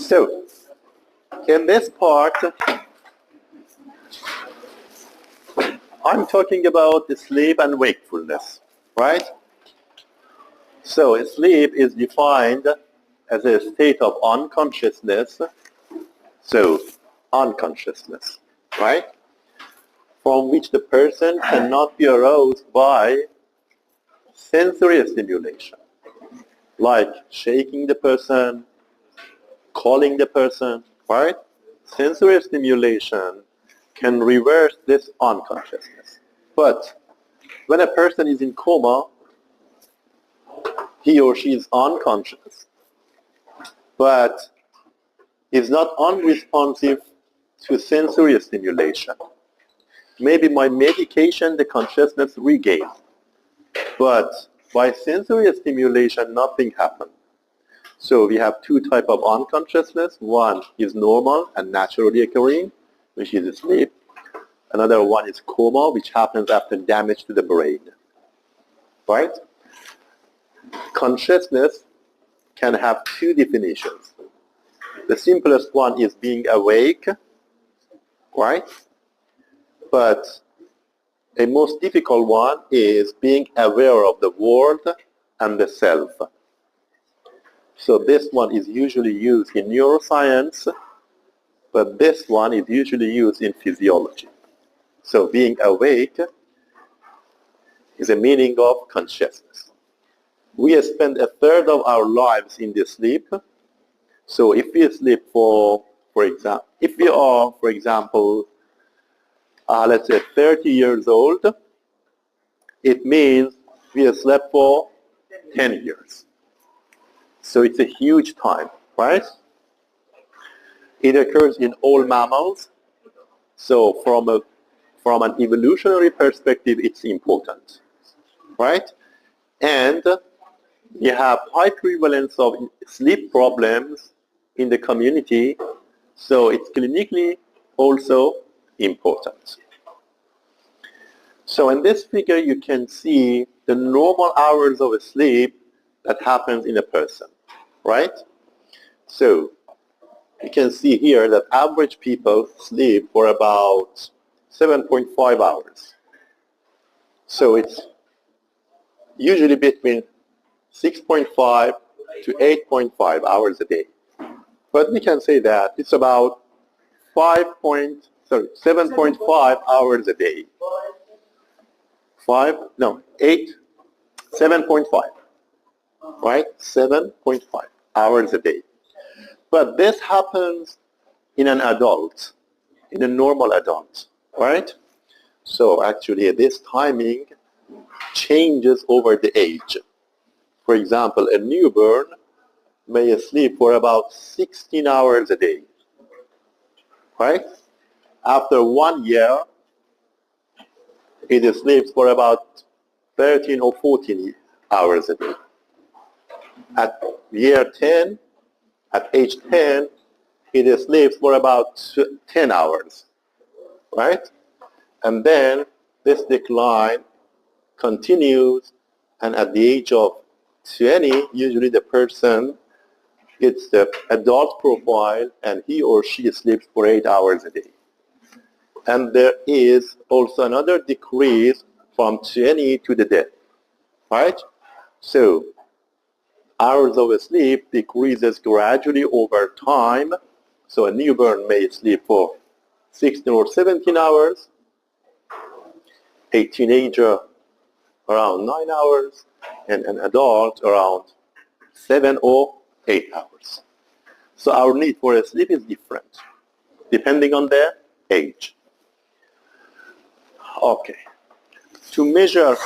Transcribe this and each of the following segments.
So, in this part, I'm talking about the sleep and wakefulness, right? So, sleep is defined as a state of unconsciousness, so unconsciousness, right? From which the person cannot be aroused by sensory stimulation, like shaking the person, calling the person, right? Sensory stimulation can reverse this unconsciousness. But when a person is in coma, he or she is unconscious, but is not unresponsive to sensory stimulation. Maybe by medication the consciousness regains, but by sensory stimulation nothing happens. So we have two types of unconsciousness. One is normal and naturally occurring, which is sleep. Another one is coma, which happens after damage to the brain. Right? Consciousness can have two definitions. The simplest one is being awake, right? But a most difficult one is being aware of the world and the self. So this one is usually used in neuroscience, but this one is usually used in physiology. So being awake is a meaning of consciousness. We spend a third of our lives in the sleep. So if we sleep for example, if we are, for example, let's say 30 years old, it means we have slept for 10 years. So it's a huge time, right? It occurs in all mammals. So from an evolutionary perspective, it's important, right? And you have high prevalence of sleep problems in the community, so it's clinically also important. So in this figure, you can see the normal hours of sleep that happens in a person, right? So you can see here that average people sleep for about 7.5 hours. So it's usually between 6.5 to 8.5 hours a day. But we can say that it's about 7.5 hours a day. 7.5, right? 7.5 hours a day. But this happens in an adult, in a normal adult, right? So actually this timing changes over the age. For example, a newborn may sleep for about 16 hours a day, right? After 1 year, it sleeps for about 13 or 14 hours a day. At age 10, it sleeps for about 10 hours, right? And then this decline continues, and at the age of 20, usually the person gets the adult profile and he or she sleeps for 8 hours a day. And there is also another decrease from 20 to the death, right? So hours of sleep decreases gradually over time. So a newborn may sleep for 16 or 17 hours, a teenager around 9 hours, and an adult around 7 or 8 hours. So our need for sleep is different, depending on their age. Okay. To measure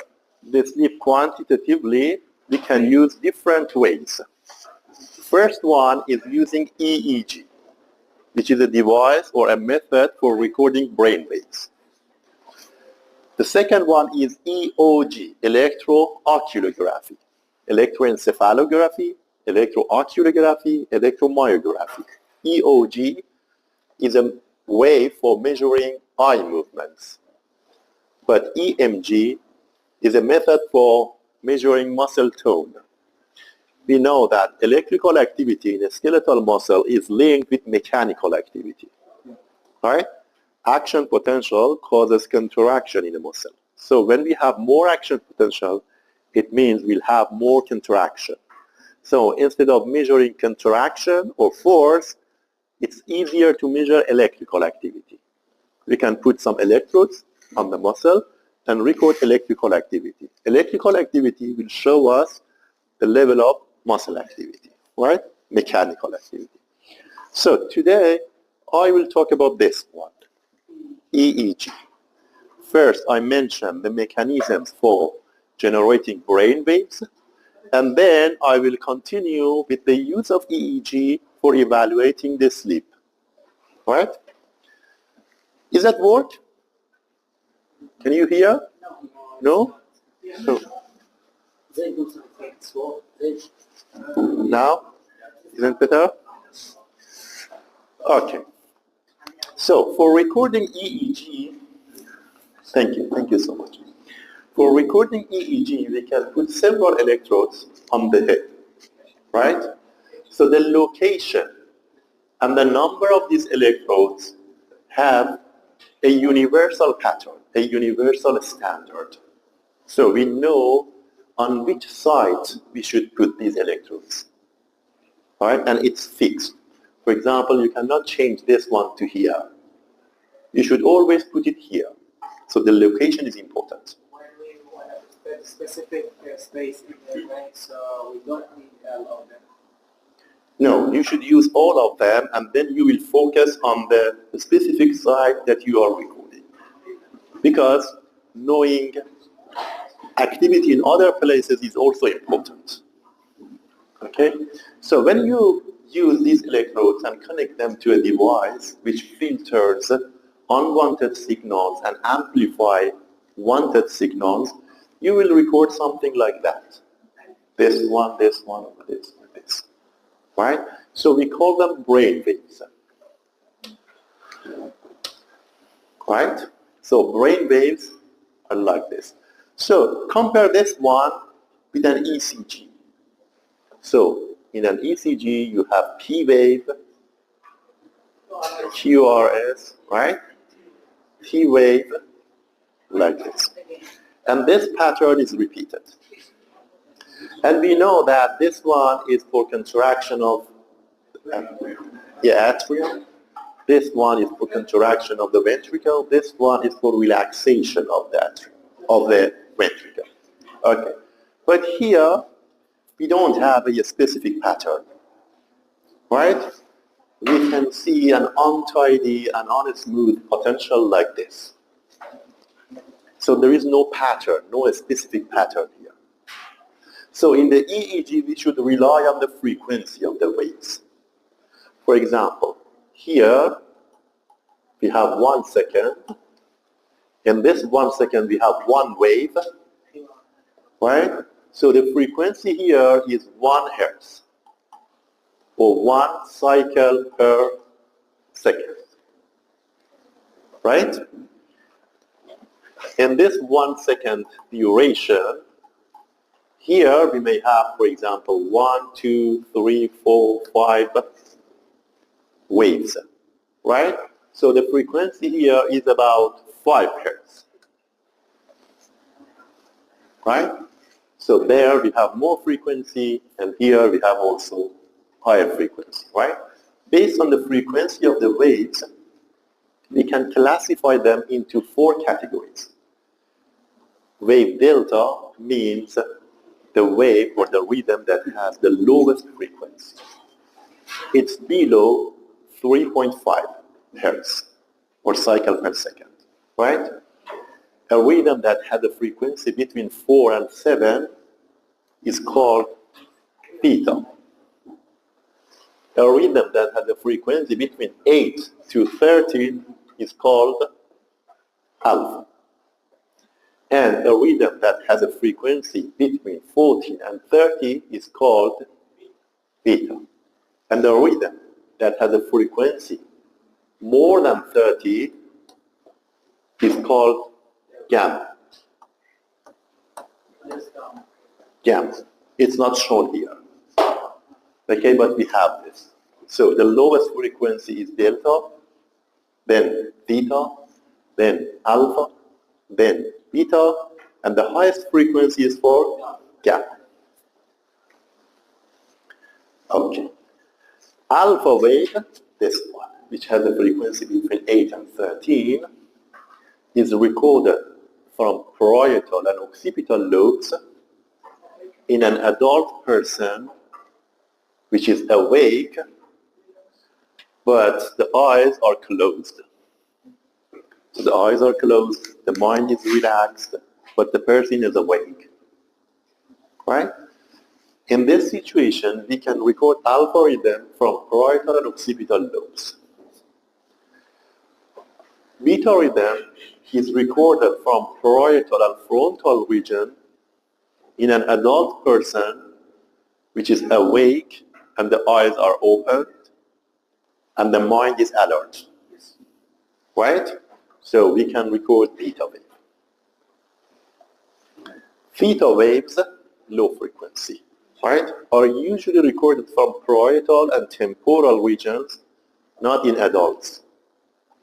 the sleep quantitatively, we can use different ways. First one is using EEG, which is a device or a method for recording brain waves. The second one is EOG, electrooculography, electroencephalography, electrooculography, electromyography. EOG is a way for measuring eye movements, but EMG is a method for measuring muscle tone. we know that electrical activity in a skeletal muscle is linked with mechanical activity. Right? Action potential causes contraction in a muscle. So when we have more action potential, it means we'll have more contraction. So instead of measuring contraction or force, it's easier to measure electrical activity. We can put some electrodes on the muscle and record electrical activity. Electrical activity will show us the level of muscle activity, right? Mechanical activity. So today, I will talk about this one, EEG. First, I mentioned the mechanisms for generating brain waves, and then I will continue with the use of EEG for evaluating the sleep. Right? Is that work? Can you hear? No? So, now? Isn't it better? Okay. So for recording EEG, thank you so much. For recording EEG, we can put several electrodes on the head, right? So the location and the number of these electrodes have a universal pattern, a universal standard. So we know on which side we should put these electrodes, right? And it's fixed. For example, you cannot change this one to here. You should always put it here. So the location is important. We want a specific space in the brain, so we don't need all of them. No, you should use all of them, and then you will focus on the specific site that you are recording. Because knowing activity in other places is also important. Okay? So when you use these electrodes and connect them to a device which filters unwanted signals and amplify wanted signals, you will record something like that. This one, this, this. Right? So we call them brain waves. Right? So brain waves are like this. So compare this one with an ECG. So in an ECG you have P wave, QRS, right? T wave, like this. And this pattern is repeated. And we know that this one is for contraction of the atrium. This one is for contraction of the ventricle. This one is for relaxation of the atrium, of the ventricle. Okay. But here, we don't have a specific pattern. Right? We can see an untidy and unsmooth potential like this. So there is no pattern, no specific pattern here. So in the EEG, we should rely on the frequency of the waves. For example, here we have 1 second. In this 1 second, we have one wave, right? So the frequency here is 1 hertz, or 1 cycle per second, right? In this 1 second duration, here we may have, for example, 1, 2, 3, 4, 5 waves, right? So the frequency here is about 5 hertz, right? So there we have more frequency, and here we have also higher frequency, right? Based on the frequency of the waves, we can classify them into 4 categories. Wave delta means the wave or the rhythm that has the lowest frequency. It's below 3.5 hertz or cycle per second, right? A rhythm that has a frequency between 4 and 7 is called theta. A rhythm that has a frequency between 8 to 13 is called alpha. And a rhythm that has a frequency between 14 and 30 is called beta. And a rhythm that has a frequency more than 30 is called gamma. Gamma. It's not shown here. Okay, but we have this. So the lowest frequency is delta, then theta, then alpha, then beta, and the highest frequency is for gamma. Okay. Alpha wave, this one, which has a frequency between 8 and 13, is recorded from parietal and occipital lobes in an adult person which is awake, but the eyes are closed. So the eyes are closed, the mind is relaxed, but the person is awake. Right? In this situation, we can record alpha rhythm from parietal and occipital lobes. Beta rhythm is recorded from parietal and frontal region in an adult person which is awake and the eyes are open and the mind is alert. Right? So we can record beta wave. Theta waves, low frequency, right, are usually recorded from parietal and temporal regions, not in adults,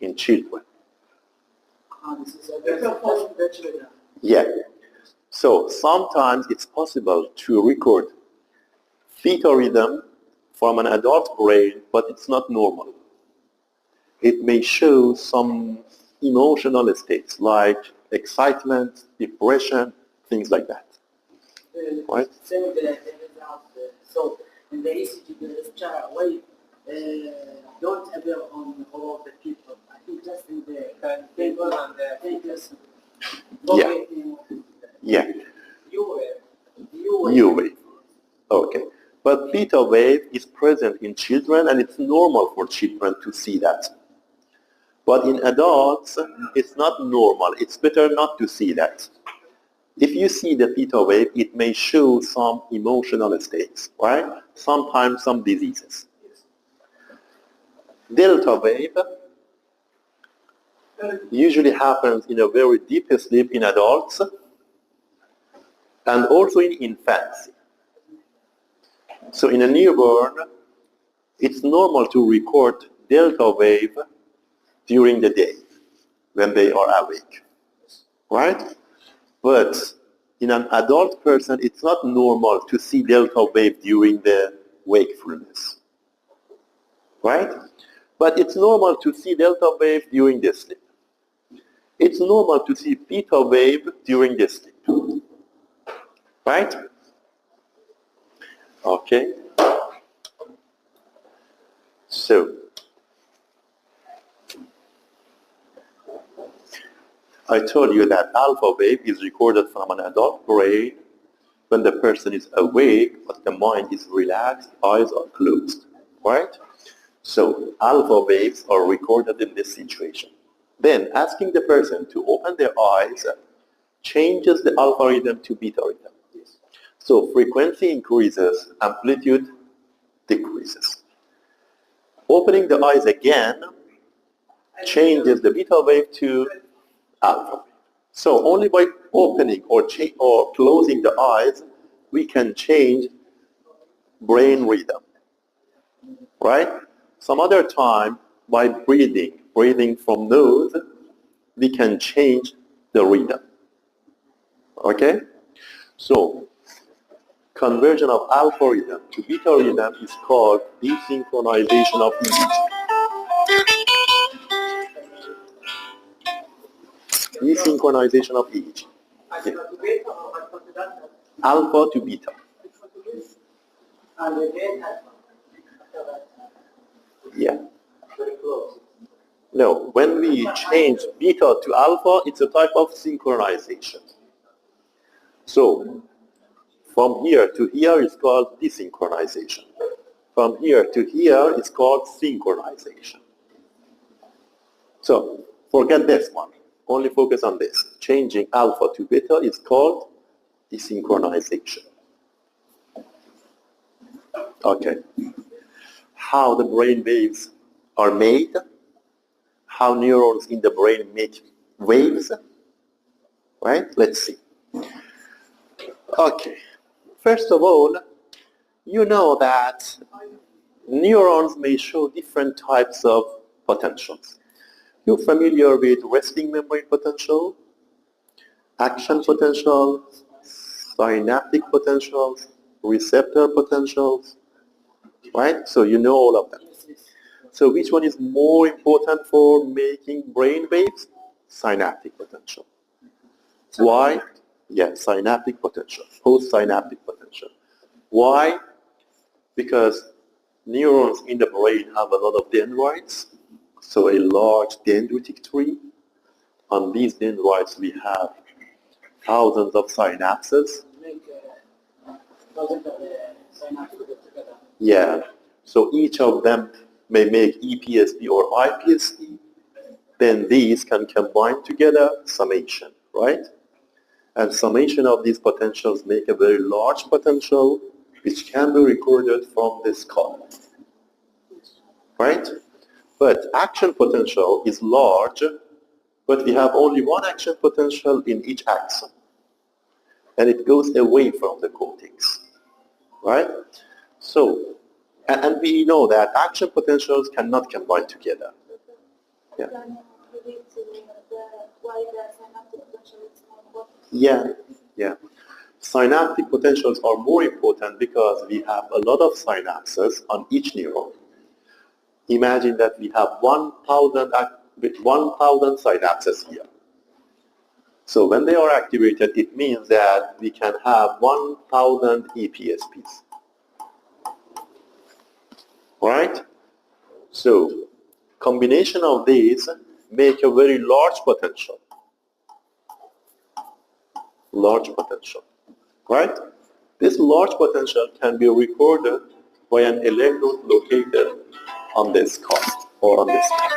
in children. Yeah. So sometimes it's possible to record theta rhythm from an adult brain, but it's not normal. It may show some emotional states like excitement, depression, things like that. Right? So the result, so in the ECG, the child wave don't appear on all of the people. I think just in the people and the figures. Yeah. U wave. Okay. But beta wave is present in children and it's normal for children to see that. But in adults, it's not normal. It's better not to see that. If you see the theta wave, it may show some emotional states, right? Sometimes some diseases. Delta wave usually happens in a very deep sleep in adults and also in infancy. So in a newborn, it's normal to record delta wave during the day when they are awake, right? But in an adult person, it's not normal to see delta wave during the wakefulness, right? But it's normal to see delta wave during the sleep. It's normal to see theta wave during the sleep, right? Okay. So, I told you that alpha wave is recorded from an adult brain when the person is awake, but the mind is relaxed, eyes are closed, right? So alpha waves are recorded in this situation. Then asking the person to open their eyes changes the alpha rhythm to beta rhythm. So frequency increases, amplitude decreases. Opening the eyes again changes the beta wave to alpha wave. So only by opening or closing the eyes, we can change brain rhythm, right? Some other time, by breathing from nose, we can change the rhythm, okay? So, conversion of alpha rhythm to beta rhythm is called desynchronization of EEG. Desynchronization of EEG. Yeah. Alpha to beta. Yeah. No, when we change beta to alpha, it's a type of synchronization. So, from here to here is called desynchronization. From here to here is called synchronization. So, forget this one. Only focus on this. Changing alpha to beta is called desynchronization. Okay. How the brain waves are made, how neurons in the brain make waves, right? Let's see. Okay. First of all, you know that neurons may show different types of potentials. You're familiar with resting membrane potential, action potential, synaptic potentials, receptor potentials, right? So you know all of them. So which one is more important for making brain waves? Synaptic potential. Why? Yeah, synaptic potential, postsynaptic potential. Why? Because neurons in the brain have a lot of dendrites, so a large dendritic tree. On these dendrites we have thousands of synapses. Make thousands of synapses together. Yeah, so each of them may make EPSP or IPSP. Then these can combine together, summation, right? And summation of these potentials make a very large potential which can be recorded from the skull, right? But action potential is large, but we have only one action potential in each axon. And it goes away from the cortex, right? So, and we know that action potentials cannot combine together. Yeah. Yeah. Synaptic potentials are more important because we have a lot of synapses on each neuron. Imagine that we have 1,000 synapses here. So when they are activated, it means that we can have 1,000 EPSPs. Right? So combination of these make a very large potential. Large potential. Right? This large potential can be recorded by an electrode located on the skull or on the skull.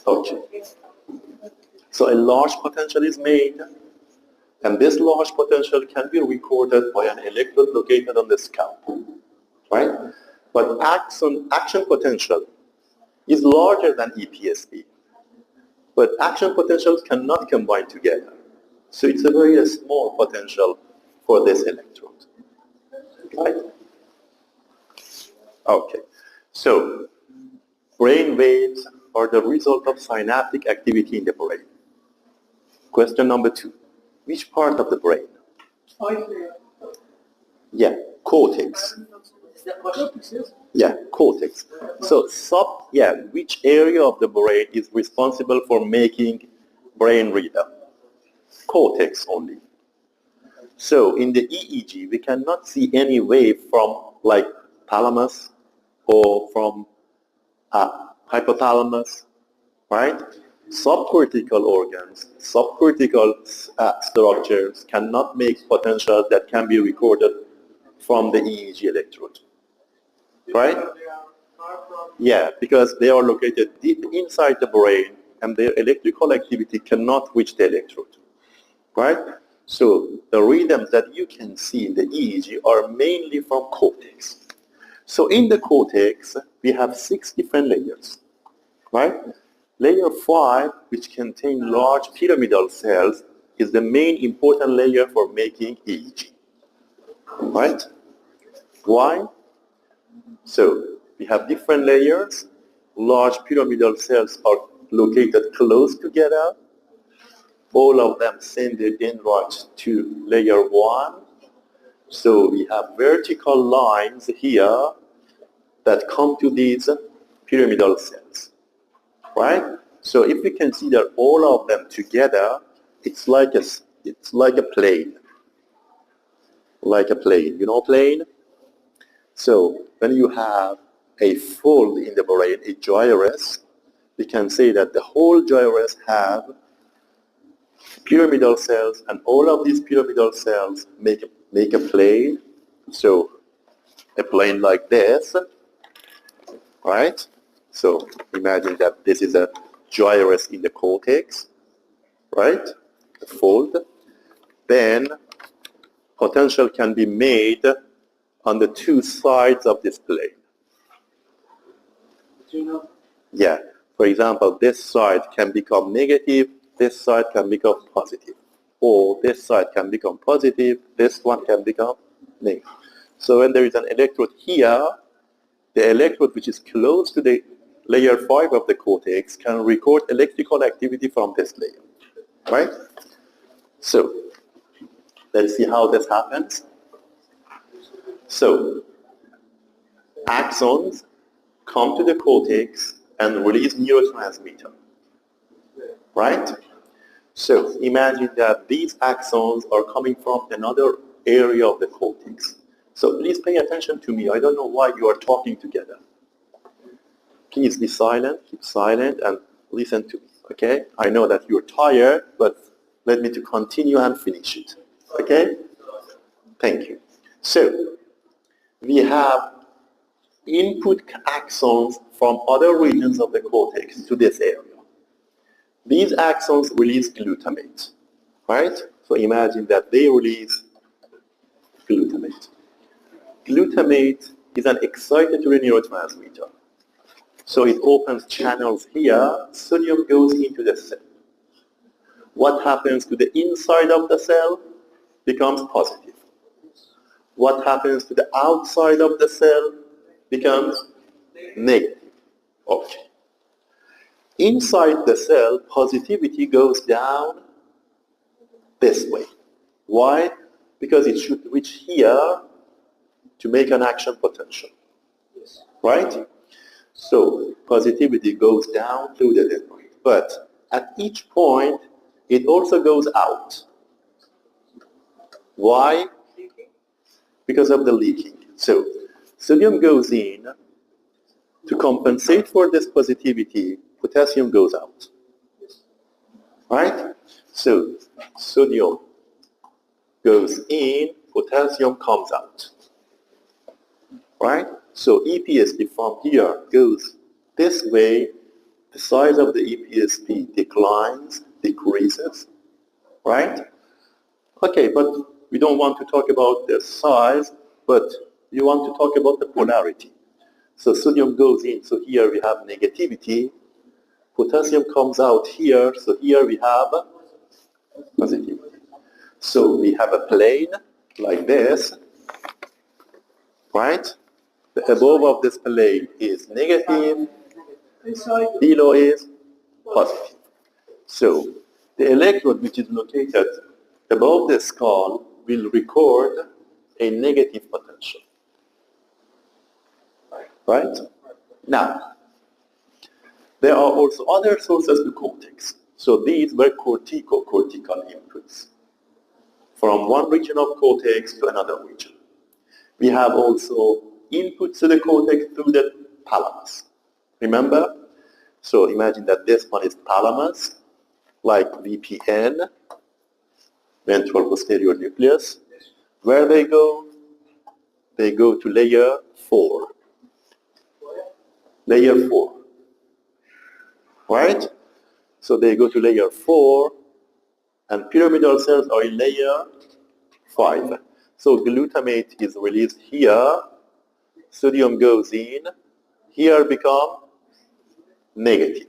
Okay. So a large potential is made, and this large potential can be recorded by an electrode located on the scalp, right? But action potential is larger than EPSP, but action potentials cannot combine together. So it's a very small potential for this electrode, right? Okay, so brain waves are the result of synaptic activity in the brain. Question number 2. Which part of the brain? Yeah, cortex. Yeah, cortex. So which area of the brain is responsible for making brain rhythm? Cortex only. So in the EEG, we cannot see any wave from like thalamus or from hypothalamus, right? Subcortical organs, subcortical structures cannot make potentials that can be recorded from the EEG electrode, right? Yeah, because they are located deep inside the brain and their electrical activity cannot reach the electrode, right? So the rhythms that you can see in the EEG are mainly from cortex. So in the cortex, we have 6 different layers, right? Layer 5, which contains large pyramidal cells, is the main important layer for making EEG, right? Why? So we have different layers. Large pyramidal cells are located close together. All of them send their dendrites to layer 1. So we have vertical lines here that come to these pyramidal cells, right? So if we consider all of them together, it's like a plane. Like a plane. You know plane? So when you have a fold in the brain, a gyrus, we can say that the whole gyrus have pyramidal cells, and all of these pyramidal cells make a plane. So a plane like this, right? So imagine that this is a gyrus in the cortex, right? A fold. Then potential can be made on the two sides of this plane. Do you know? Yeah. For example, this side can become negative, this side can become positive. Or this side can become positive, this one can become negative. So when there is an electrode here, the electrode which is close to the layer 5 of the cortex can record electrical activity from this layer. Right? So, let's see how this happens. So, axons come to the cortex and release neurotransmitter. Right? So, imagine that these axons are coming from another area of the cortex. So, please pay attention to me. I don't know why you are talking together. Please be silent, keep silent, and listen to me, okay? I know that you're tired, but let me to continue and finish it, okay? Thank you. So, we have input axons from other regions of the cortex to this area. These axons release glutamate, right? So imagine that they release glutamate. Glutamate is an excitatory neurotransmitter. So it opens channels here, sodium goes into the cell. What happens to the inside of the cell becomes positive. What happens to the outside of the cell becomes negative. Okay. Inside the cell, positivity goes down this way. Why? Because it should reach here to make an action potential. Right? So positivity goes down through the dendrite. But at each point, it also goes out. Why? Because of the leaking. So sodium goes in. To compensate for this positivity, potassium goes out. Right? So sodium goes in, potassium comes out. Right? So EPSP from here goes this way. The size of the EPSP declines, decreases. Right? Okay, but we don't want to talk about the size, but we want to talk about the polarity. So sodium goes in, so here we have negativity. Potassium comes out here, so here we have positivity. So we have a plane like this, right? The above of this plane is negative, below is positive. So the electrode which is located above the skull will record a negative potential. Right? Now, there are also other sources to cortex. So these were cortical inputs from one region of cortex to another region. We have also inputs to the cortex through the thalamus. Remember? So imagine that this one is thalamus, like VPN, ventral posterior nucleus. Where they go? They go to layer 4. Layer 4. Right? So they go to layer 4, and pyramidal cells are in layer 5. So glutamate is released here, sodium goes in, here become negative.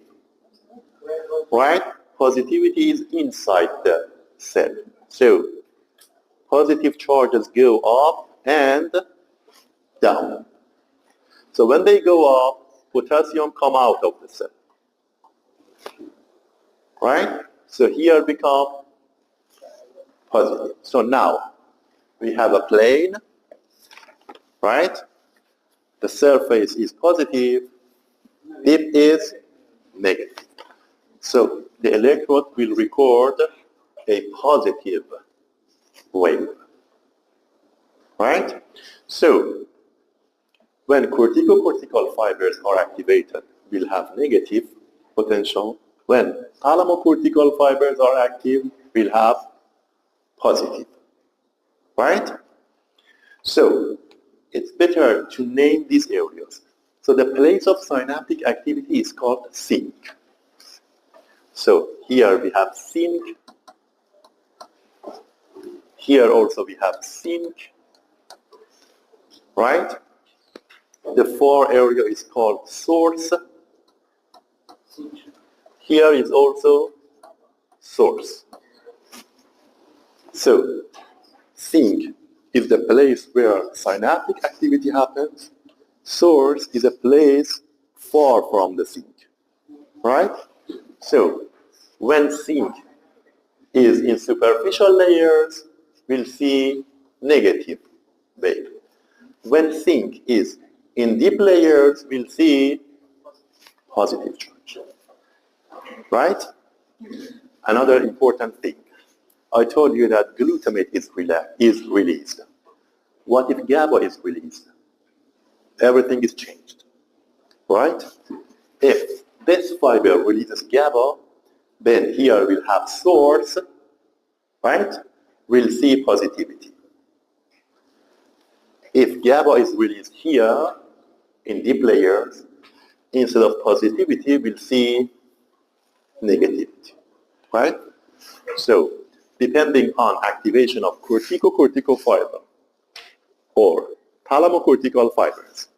Right? Positivity is inside the cell. So positive charges go up and down. So when they go up, potassium come out of the cell. Right? So here become positive. So now we have a plane, right? The surface is positive, dip is negative. So the electrode will record a positive wave. Right? So when corticocortical fibers are activated, we'll have negative potential. When thalamocortical fibers are active, we'll have positive. Right? So it's better to name these areas. So the place of synaptic activity is called sink. So here we have sink. Here also we have sink. right? The far area is called source. Here is also source. So, sink is the place where synaptic activity happens. Source is a place far from the sink, right? So, when sink is in superficial layers, we'll see negative wave. When sink is in deep layers, we'll see positive charge, right? Another important thing. I told you that glutamate is released. What if GABA is released? Everything is changed, right? If this fiber releases GABA, then here we'll have source, right? We'll see positivity. If GABA is released here in deep layers, instead of positivity, we'll see negativity, right? So, depending on activation of cortical fiber or thalamocortical fibers,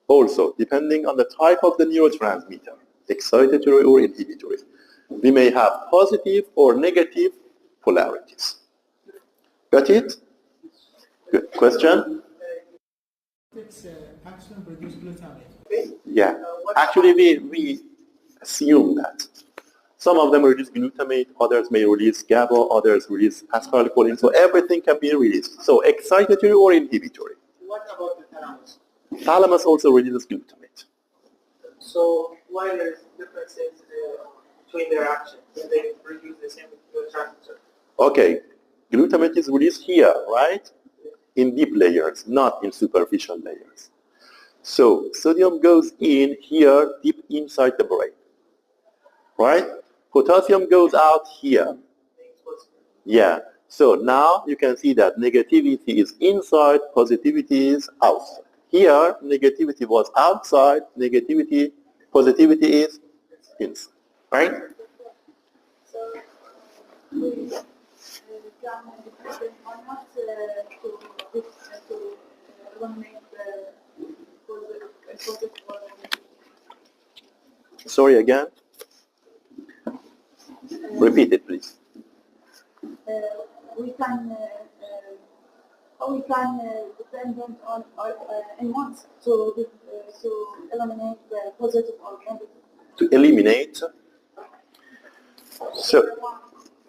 also depending on the type of the neurotransmitter, excitatory or inhibitory, we may have positive or negative polarities. Got it? Good. Question? Action produce glutamate. Yeah. Actually, we assume that. Some of them release glutamate, others may release GABA, others release acetylcholine, so everything can be released. So excitatory or inhibitory. What about the thalamus? Thalamus also releases glutamate. So why there's differences between their actions when they produce the same neurotransmitter? Okay, glutamate is released here, right? In deep layers, not in superficial layers. So sodium goes in here, deep inside the brain, right? Potassium goes out here. Yeah. So now you can see that negativity is inside, positivity is outside. Here, negativity was outside, positivity is inside, right? So we can depend on what to eliminate the positive or negative. Sorry again. Repeat it, please. We can depend on in what to eliminate the positive or negative. To eliminate.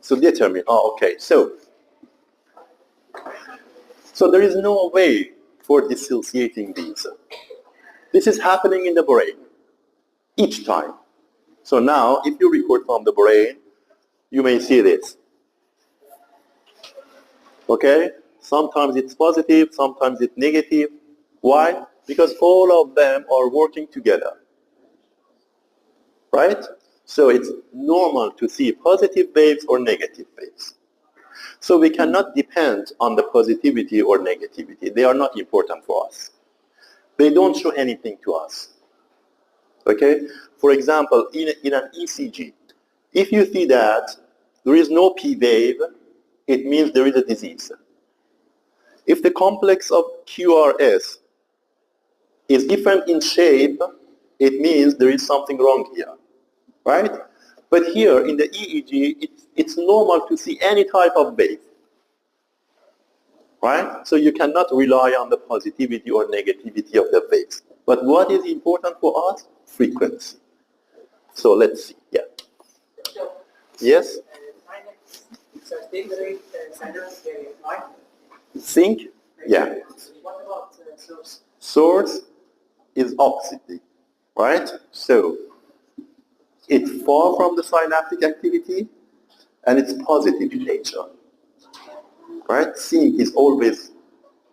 So determine. Oh, okay. So there is no way for dissociating these. This is happening in the brain each time. So now, if you record from the brain, you may see this. Okay? Sometimes it's positive, sometimes it's negative. Why? Because all of them are working together. Right? So it's normal to see positive waves or negative waves. So we cannot depend on the positivity or negativity. They are not important for us. They don't show anything to us. Okay? For example, in an ECG, if you see that there is no P wave, it means there is a disease. If the complex of QRS is different in shape, it means there is something wrong here, right? But here in the EEG, it's normal to see any type of wave, right? So you cannot rely on the positivity or negativity of the waves. But what is important for us? Frequency. So let's see, yeah. Yes? Sync? Yeah. What about source? Source is opposite, right? So it's far from the synaptic activity and it's positive in nature, right? Sync is always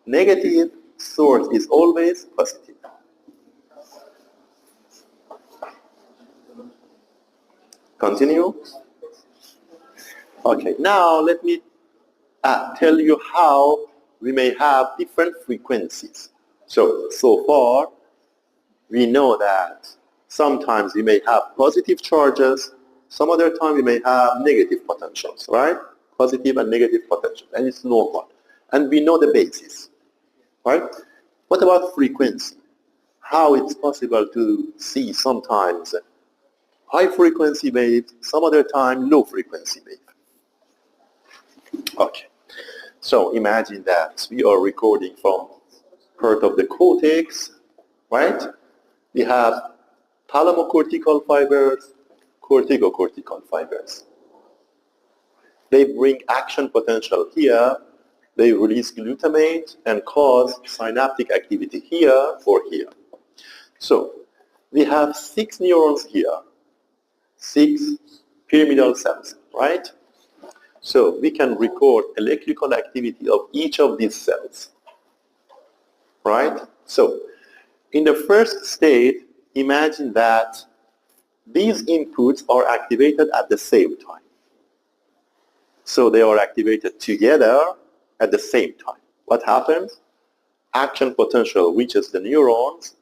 negative, source is always positive. Continue. Okay, now let me tell you how we may have different frequencies. So far, we know that sometimes we may have positive charges, some other time we may have negative potentials, right? Positive and negative potential, and it's normal. And we know the basis, right? What about frequency? How it's possible to see sometimes high frequency waves, some other time low frequency wave. Okay, so imagine that we are recording from part of the cortex, right? We have thalamocortical fibers, corticocortical fibers. They bring action potential here, they release glutamate and cause synaptic activity here or here. So we have 6 neurons here, 6 pyramidal cells, right? So we can record electrical activity of each of these cells, right? So in the first state, imagine that these inputs are activated at the same time. So they are activated together at the same time. What happens? Action potential reaches the neurons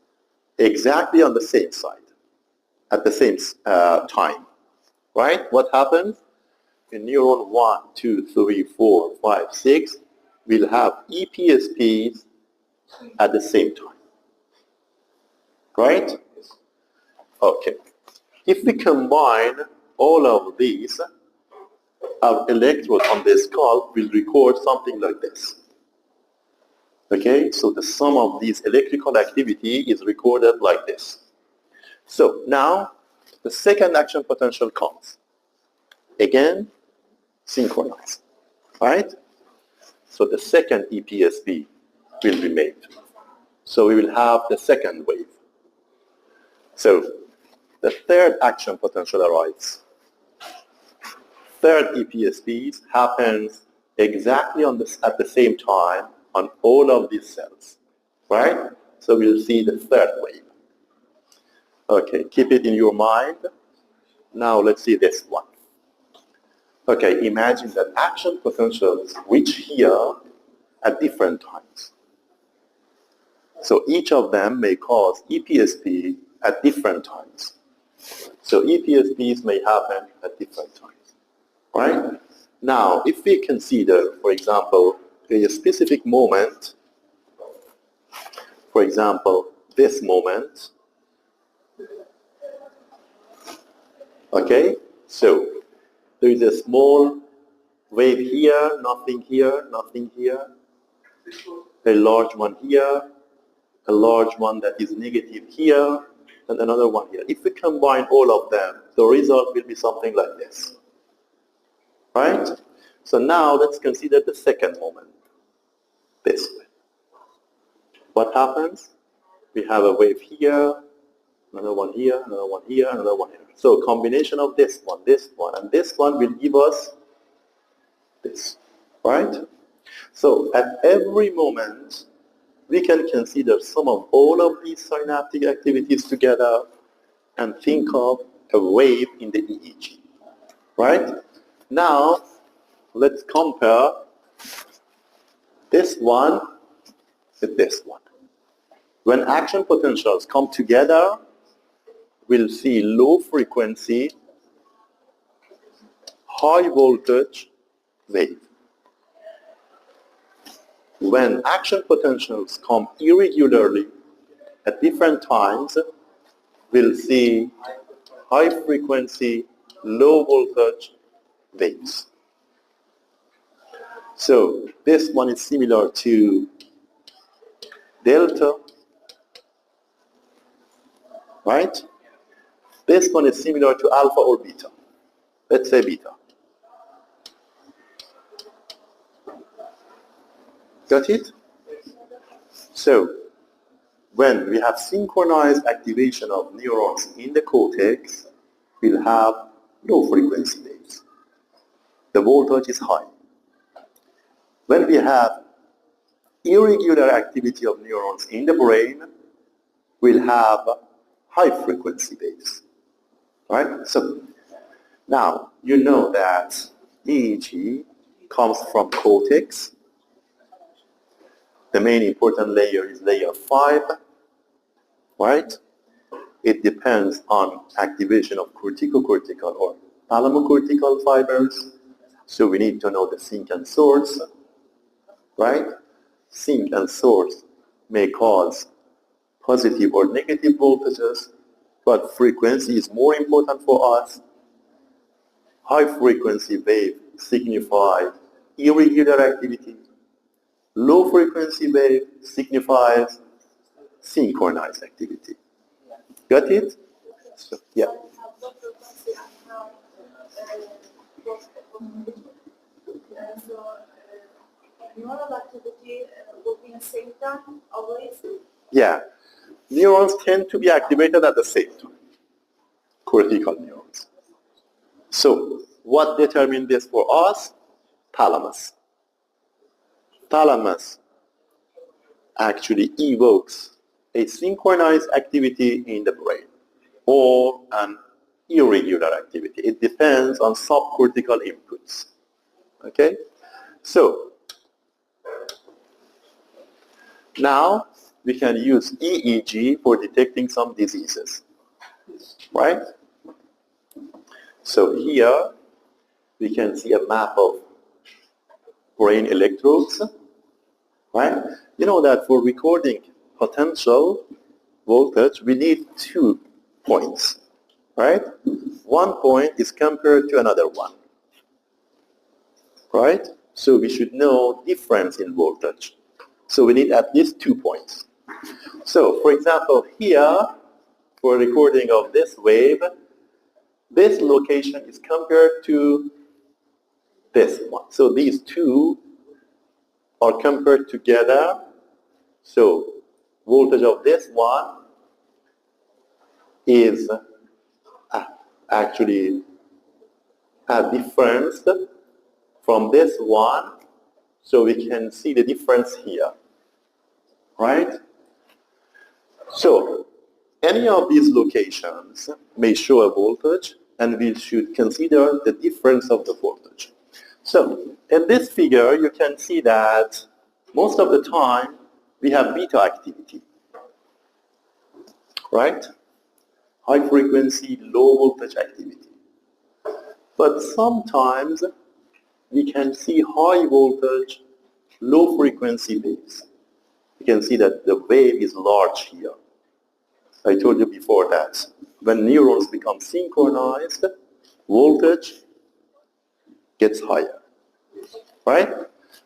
exactly on the same side, at the same time, right? What happens? In neuron 1, 2, 3, 4, 5, 6 will have EPSPs at the same time, right? Okay. If we combine all of these, our electrode on the scalp will record something like this. Okay, so the sum of these electrical activity is recorded like this. So now the second action potential comes. Again, synchronized, right? So the second EPSP will be made. So we will have the second wave. So the third action potential arrives. Third EPSP happens exactly at the same time on all of these cells, right? So we'll see the third wave. Okay, keep it in your mind. Now let's see this one. Okay, imagine that action potentials reach here at different times. So each of them may cause EPSP at different times. So EPSPs may happen at different times, right? Now, if we consider, for example, a specific moment, for example, this moment, okay, so there is a small wave here, nothing here, nothing here, a large one here, a large one that is negative here, and another one here. If we combine all of them, the result will be something like this, right? So now let's consider the second moment, this way. What happens? We have a wave here, another one here, another one here, another one here. So a combination of this one, and this one will give us this, right? So at every moment, we can consider some of all of these synaptic activities together and think of a wave in the EEG, right? Now, let's compare this one with this one. When action potentials come together, we'll see low frequency, high voltage wave. When action potentials come irregularly at different times, we'll see high frequency, low voltage waves. So this one is similar to delta, right? This one is similar to alpha or beta. Let's say beta. Got it? So when we have synchronized activation of neurons in the cortex, we'll have low frequency waves. The voltage is high. When we have irregular activity of neurons in the brain, we'll have high frequency waves. Right? So now you know that EEG comes from cortex. The main important layer is layer 5, right? It depends on activation of corticocortical or thalamocortical fibers. So we need to know the sink and source, right? Sink and source may cause positive or negative voltages, but frequency is more important for us. High frequency wave signifies irregular activity. Low frequency wave signifies synchronized activity. Got it? So, yeah. Neural activity will be in the same time always? Yeah. Neurons tend to be activated at the same time. Cortical neurons. So, what determines this for us? Thalamus. Thalamus actually evokes a synchronized activity in the brain or an irregular activity. It depends on subcortical inputs. Okay? So, now we can use EEG for detecting some diseases. Right? So here we can see a map of brain electrodes. Right? You know that for recording potential voltage, we need 2 points. Right? One point is compared to another one. Right? So we should know difference in voltage. So we need at least 2 points. So for example, here, for recording of this wave, this location is compared to this one. So these two are compared together. So voltage of this one is actually a difference from this one. So we can see the difference here. Right? So any of these locations may show a voltage, and we should consider the difference of the voltage. So in this figure, you can see that most of the time we have beta activity, right? High frequency, low voltage activity. But sometimes we can see high voltage, low frequency waves. You can see that the wave is large here. I told you before that when neurons become synchronized, voltage gets higher, right?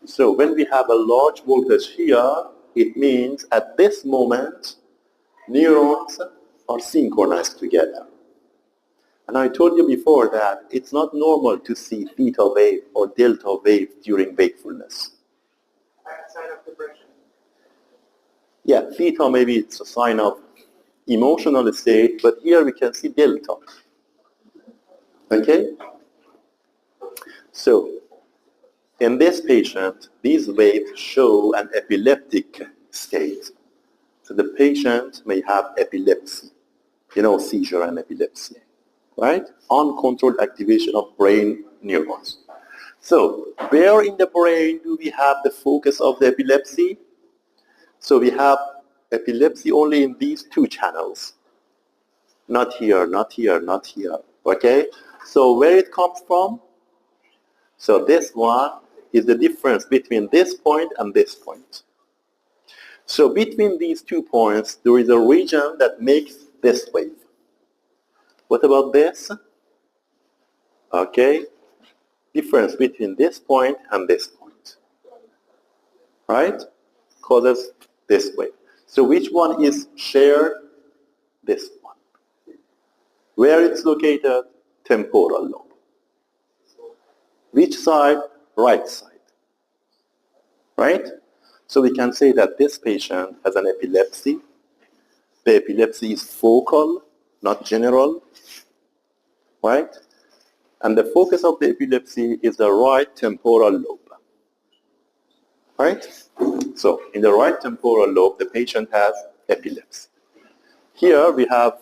So when we have a large voltage here, it means at this moment, neurons are synchronized together. And I told you before that it's not normal to see theta wave or delta wave during wakefulness. Sign of depression. Yeah, theta maybe it's a sign of emotional state, but here we can see delta. Okay? So, in this patient, these waves show an epileptic state. So the patient may have epilepsy, seizure and epilepsy, right? Uncontrolled activation of brain neurons. So, where in the brain do we have the focus of the epilepsy? So we have epilepsy only in these 2 channels. Not here, not here, not here. Okay? So where it comes from? So this one is the difference between this point and this point. So between these 2 points, there is a region that makes this wave. What about this? Okay? Difference between this point and this point. Right? Causes this wave. So which one is shared? This one. Where it's located? Temporal lobe. Which side? Right side. Right? So we can say that this patient has an epilepsy. The epilepsy is focal, not general. Right? And the focus of the epilepsy is the right temporal lobe. Right? So in the right temporal lobe, the patient has epilepsy. Here we have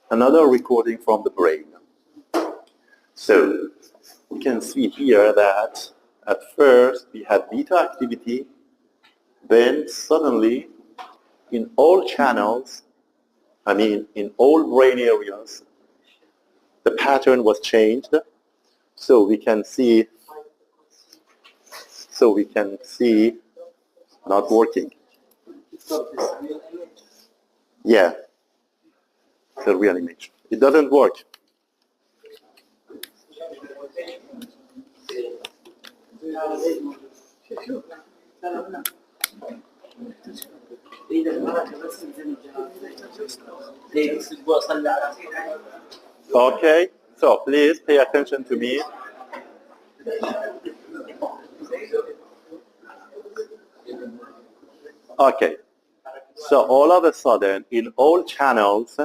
another recording from the brain. So you can see here that at first we had beta activity, then suddenly in all channels, in all brain areas, the pattern was changed. So we can see not working. So this real image. Yeah, the real image. It doesn't work. Okay, so please pay attention to me. Okay, so all of a sudden, in all channels,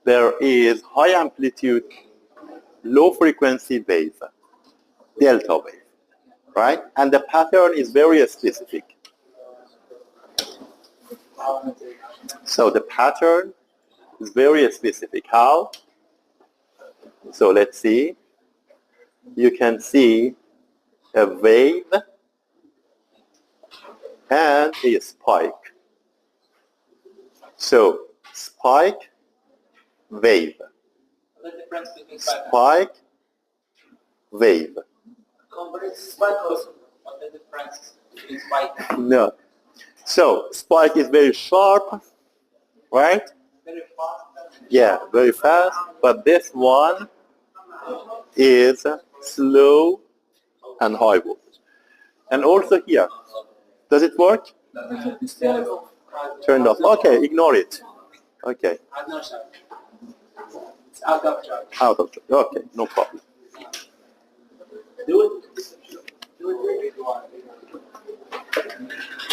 there is high amplitude, low frequency wave, delta wave, right? And the pattern is very specific. So the pattern is very specific. How? So let's see. You can see a wave and a spike. So spike, wave. What's the difference between Spike, wave. spike also? What's the difference between spike? No. So spike is very sharp, right? Very fast. Yeah, very fast. But this one is slow and high voltage. And also here, does it work? Turned off. Okay, ignore it. Okay, No charge. It's out of charge. out of charge. Okay, no problem. Do it.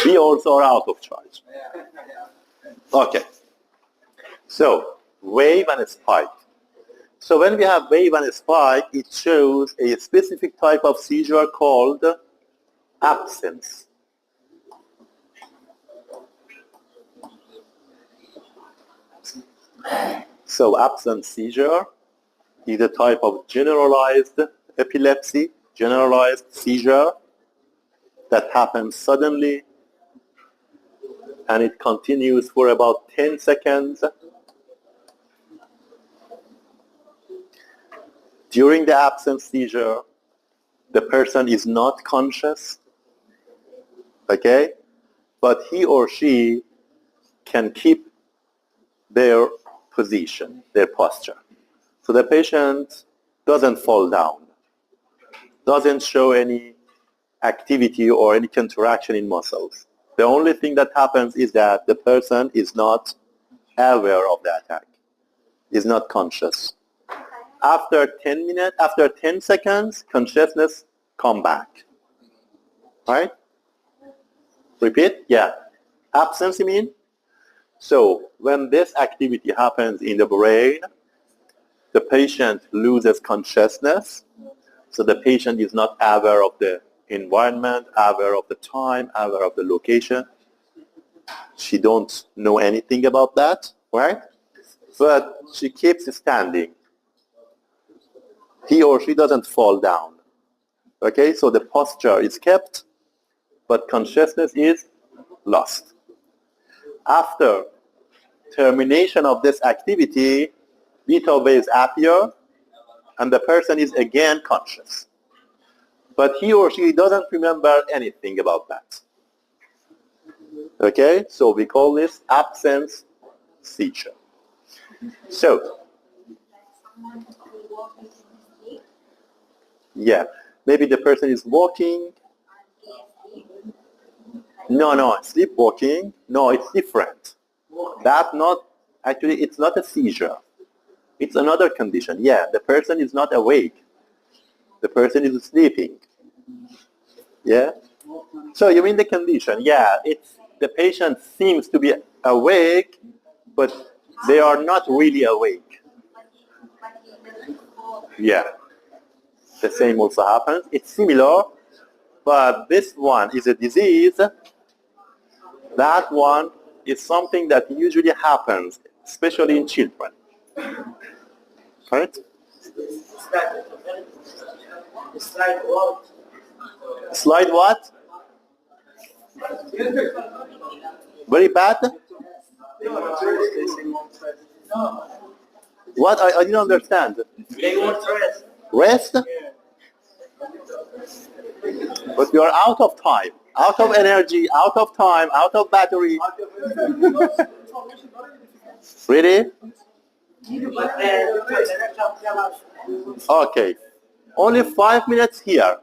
We also are out of charge. Okay. So wave and spike. So when we have wave and spike, it shows a specific type of seizure called absence. So absence seizure is a type of generalized epilepsy, generalized seizure that happens suddenly and it continues for about 10 seconds. During the absence seizure, the person is not conscious, okay? But he or she can keep their position, their posture. So the patient doesn't fall down, doesn't show any activity or any contraction in muscles. The only thing that happens is that the person is not aware of the attack, is not conscious. After 10 minutes, after 10 seconds, consciousness come back. Right? Repeat? Yeah. Absence, you mean? So when this activity happens in the brain, the patient loses consciousness. So the patient is not aware of the environment, aware of the time, aware of the location. She don't know anything about that, right? But she keeps standing. He or she doesn't fall down. Okay, so the posture is kept, but consciousness is lost. After termination of this activity, beta waves appear, and the person is again conscious. But he or she doesn't remember anything about that. Okay, so we call this absence seizure. So, yeah, maybe the person is walking. No, sleepwalking. No, it's different. That not, actually, it's not a seizure. It's another condition. Yeah, the person is not awake. The person is sleeping. Yeah? So you mean the condition? Yeah, it's the patient seems to be awake, but they are not really awake. Yeah. The same also happens. It's similar, but this one is a disease. That one is something that usually happens, especially in children. Right? Slide what? Slide what? Very bad? What? I didn't understand. They want rest. Rest? But we are out of time, out of energy, out of time, out of battery. Really? But the director tell us. Okay. Only 5 minutes here.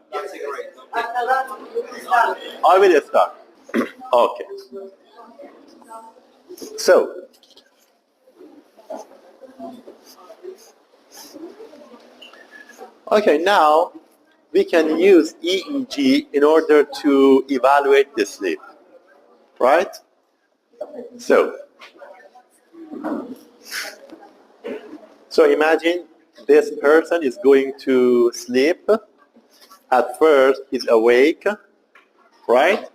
After that, we start. I will start. Okay. So, okay, now we can use EEG in order to evaluate the sleep, right? So imagine this person is going to sleep. At first, he's awake, right?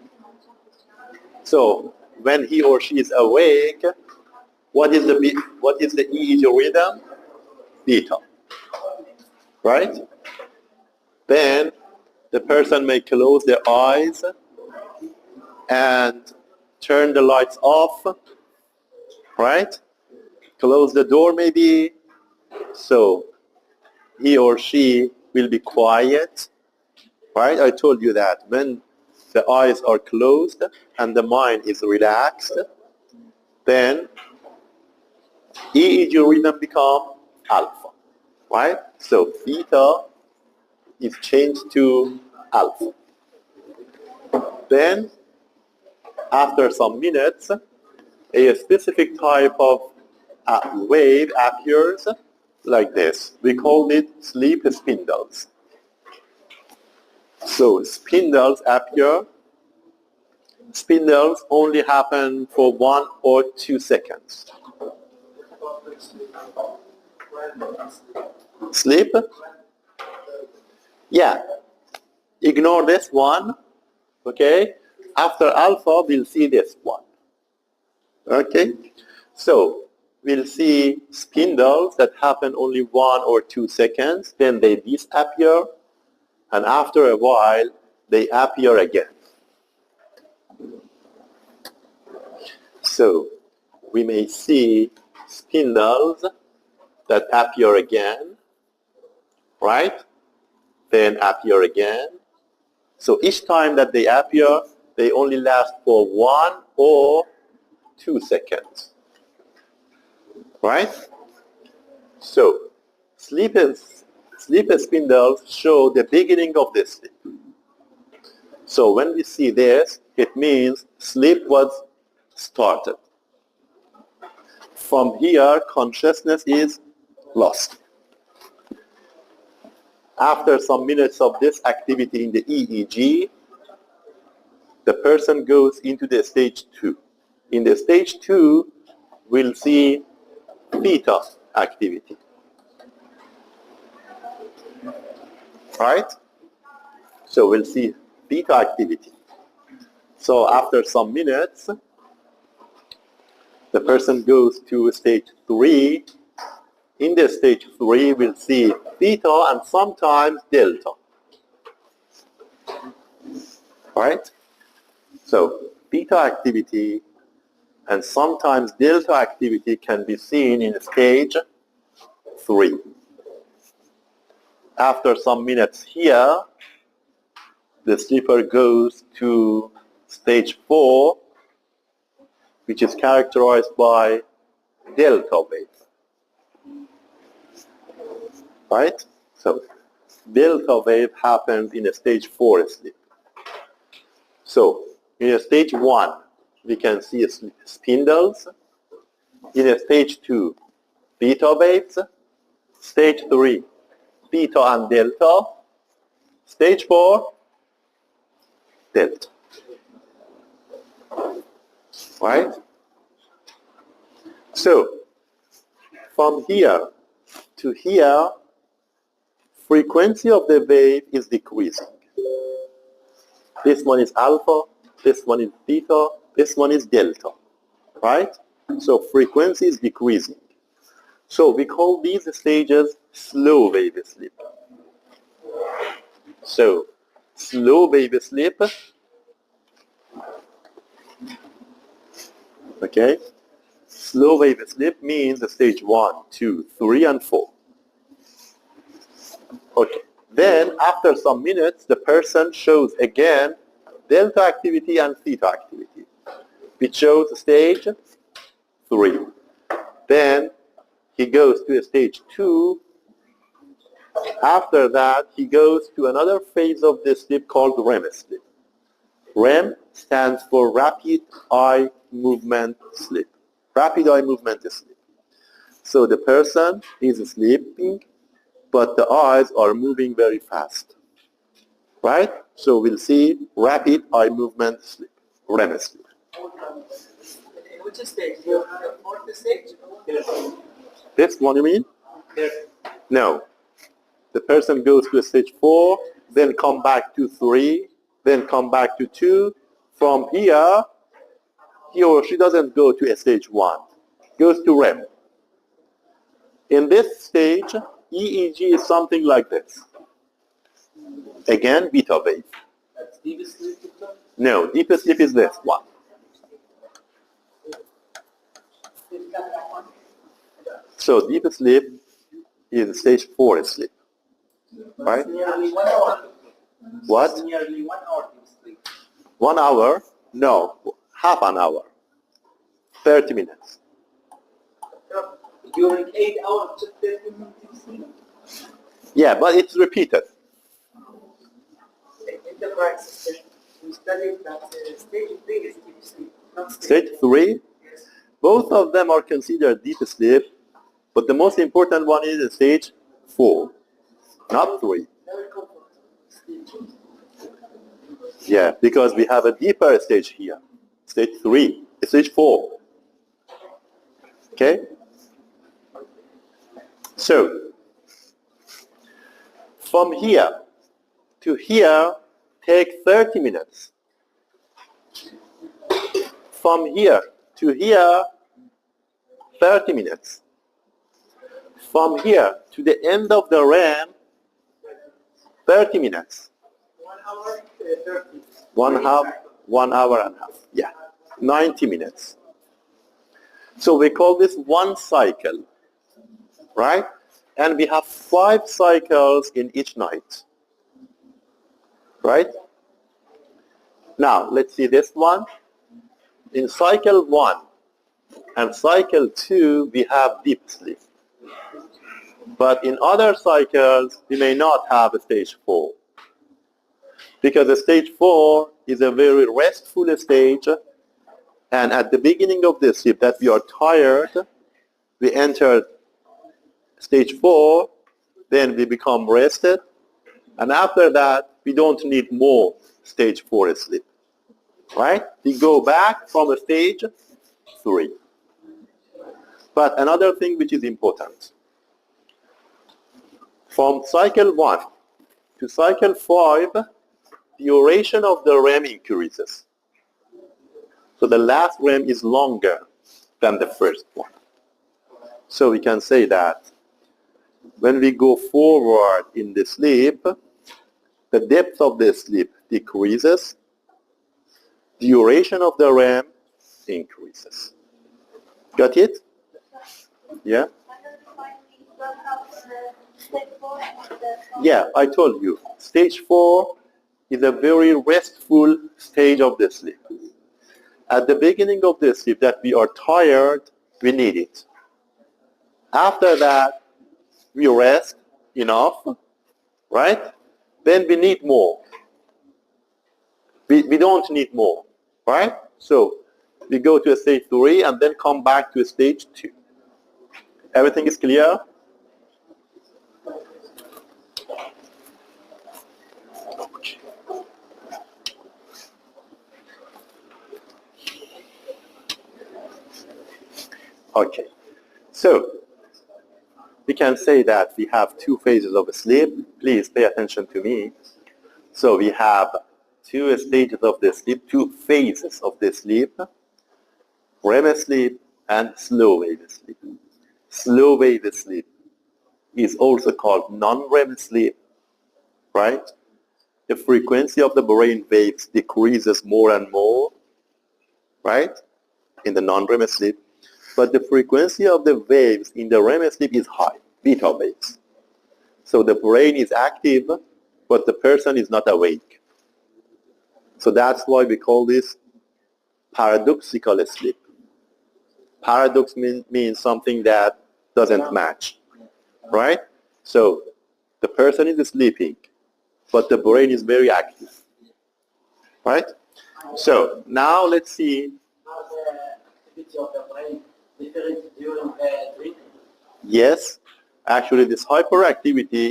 So when he or she is awake, what is the EEG rhythm? Beta, right? Then the person may close their eyes and turn the lights off, right? Close the door maybe. So he or she will be quiet, right? I told you that when the eyes are closed and the mind is relaxed, then EEG rhythm become alpha, right? So beta is changed to alpha. Then after some minutes, a specific type of wave appears like this. We call it sleep spindles. So spindles appear. Spindles only happen for 1 or 2 seconds. Sleep? Yeah. Ignore this one. Okay? After alpha, we'll see this one. Okay? So we'll see spindles that happen only 1 or 2 seconds, then they disappear, and after a while, they appear again. So we may see spindles that appear again, right? Then appear again. So each time that they appear, they only last for 1 or 2 seconds. Right? So sleep spindles show the beginning of the sleep. So when we see this, it means sleep was started. From here, consciousness is lost. After some minutes of this activity in the EEG, the person goes into the stage 2. In the stage 2, we'll see theta activity. Right? So we'll see theta activity. So after some minutes, the person goes to stage 3. In the stage 3, we'll see theta and sometimes delta. Right? So theta activity and sometimes delta activity can be seen in stage 3. After some minutes here, the sleeper goes to stage 4, which is characterized by delta wave. Right? So delta wave happens in a stage 4 sleep. So in a stage 1, we can see spindles. In a stage 2, theta waves. Stage 3, theta and delta. Stage 4, delta. Right? So from here to here, frequency of the wave is decreasing. This one is alpha, this one is theta, this one is delta, right? So frequency is decreasing. So we call these stages slow wave sleep. So slow wave sleep, okay? Slow wave sleep means stage 1, 2, 3, and 4. Okay. Then after some minutes, the person shows again delta activity and theta activity. We chose stage 3. Then he goes to stage 2. After that, he goes to another phase of the sleep called REM sleep. REM stands for rapid eye movement sleep. Rapid eye movement sleep. So the person is sleeping, but the eyes are moving very fast. Right? So we'll see rapid eye movement sleep, REM sleep. In which stage? The fourth stage? This one you mean? No. The person goes to stage 4, then come back to 3, then come back to 2. From here, he or she doesn't go to stage 1. Goes to REM. In this stage, EEG is something like this. Again, beta wave. That's deep sleep? No, deep sleep is this one. So deep sleep is stage 4 sleep. Right? Nearly 1 hour. What? Nearly 1 hour deep sleep. 1 hour? No, half an hour. 30 minutes. During 8 hours, just 30 minutes deep sleep. Yeah, but it's repeated. In the practice, we studied that stage 3 is deep sleep. Not Stage 3, Yes. both of them are considered deep sleep, but the most important one is stage 4, not 3. Very comfortable. Sleep. Yeah, because we have a deeper stage here. Stage 3, stage 4. Okay? So, from here to here, take 30 minutes. From here to here, 30 minutes. From here to the end of the REM, 30 minutes. 1 hour, 30. 1 hour and a half. Yeah, 90 minutes. So we call this one cycle, right? And we have 5 cycles in each night, right? Now, let's see this one. In cycle 1 and cycle 2, we have deep sleep. But in other cycles, we may not have a stage 4. Because the stage 4 is a very restful stage, and at the beginning of the sleep that we are tired, we enter stage 4, then we become rested, and after that, we don't need more stage 4 sleep. Right? We go back from a stage 3. But another thing which is important, from cycle 1 to cycle 5, the duration of the REM increases. So the last REM is longer than the first one. So we can say that when we go forward in the sleep, the depth of the sleep decreases, duration of the REM increases. Got it? Yeah? Yeah, I told you. Stage 4 is a very restful stage of the sleep. At the beginning of the sleep that we are tired, we need it. After that, we rest enough, right? Then we need more. We don't need more, right? So we go to a stage 3 and then come back to a stage 2. Everything is clear? Okay, so we can say that we have 2 phases of sleep. Please pay attention to me. So we have 2 stages of the sleep, 2 phases of the sleep, REM sleep and slow wave sleep. Slow wave sleep is also called non-REM sleep, right? The frequency of the brain waves decreases more and more, right, in the non-REM sleep. But the frequency of the waves in the REM sleep is high, beta waves. So the brain is active, but the person is not awake. So that's why we call this paradoxical sleep. Paradox means something that doesn't match, right? So the person is sleeping, but the brain is very active, right? So now let's see. How the activity of the brain different during the dream? Yes, actually this hyperactivity